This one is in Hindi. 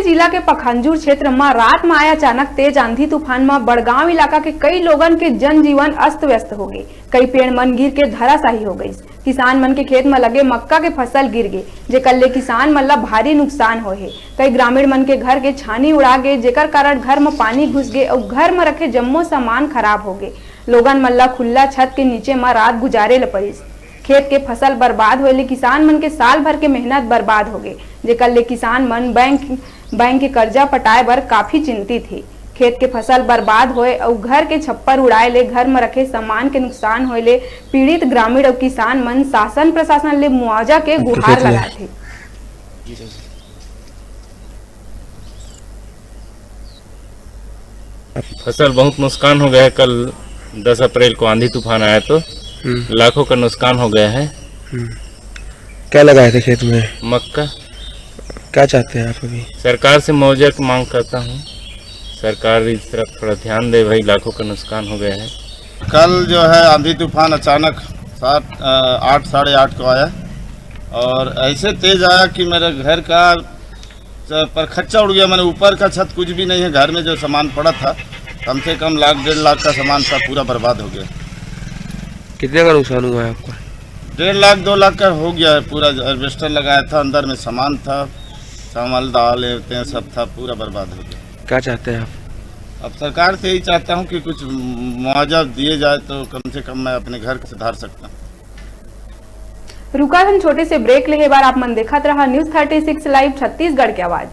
जिला के पखांजूर क्षेत्र में रात में आया अचानक तेज आंधी तूफान में बड़गांव इलाका के कई लोगन के जनजीवन अस्त व्यस्त हो गए। कई पेड़ मन गिर के धराशायी हो गई। किसान मन के खेत में लगे मक्का के फसल गिर गए, जेकर ले किसान मन ला भारी नुकसान हो है। कई ग्रामीण मन के घर के छानी उड़ा गए, जेकर कारण घर में पानी घुस गए और घर में रखे जम्मो सामान खराब हो गए। लोगन मन ला खुला छत के नीचे में रात गुजारे ल पड़ी। खेत के फसल बर्बाद होले किसान मन के साल भर के मेहनत बर्बाद हो गए, जेकर ले किसान मन बैंक के कर्जा पटाए बर काफी चिंतित है। खेत के फसल बर्बाद होए और घर के छप्पर उड़ाए ले घर में रखे सामान के नुकसान होए ले पीड़ित ग्रामीण और किसान मन शासन प्रशासन ले मुआवजा के गुहार लगाए थे। फसल बहुत नुकसान हो गया है। कल 10 अप्रैल को आंधी तूफान आया तो लाखों का नुकसान हो गया है। क्या लगाए थे खेत में? मक्का। क्या चाहते हैं आप अभी? सरकार से मुआवजा की मांग करता हूँ। सरकार इस तरफ थोड़ा ध्यान दे भाई, लाखों का नुकसान हो गया है। कल जो है आंधी तूफान अचानक 8 साढ़े 8 को आया और ऐसे तेज आया कि मेरे घर का परखच्चा उड़ गया। मैंने ऊपर का छत कुछ भी नहीं है, घर में जो सामान पड़ा था कम से कम लाख 1.5 लाख का सामान सब पूरा बर्बाद हो गया। कितने का नुकसान हुआ है आपका? 1.5 लाख 2 लाख का हो गया है। पूरा एल्वेस्टर लगाया था, अंदर में सामान था, चावल दाल सब था, पूरा बर्बाद हो गया। क्या चाहते हैं आप? अब सरकार से यही चाहता हूँ कि कुछ मुआवजा दिए जाए तो कम से कम मैं अपने घर को सुधार सकता हूँ। रुका हम छोटे से ब्रेक ले बार आप मन देखत रहा न्यूज़ 36 लाइव छत्तीसगढ़ की आवाज।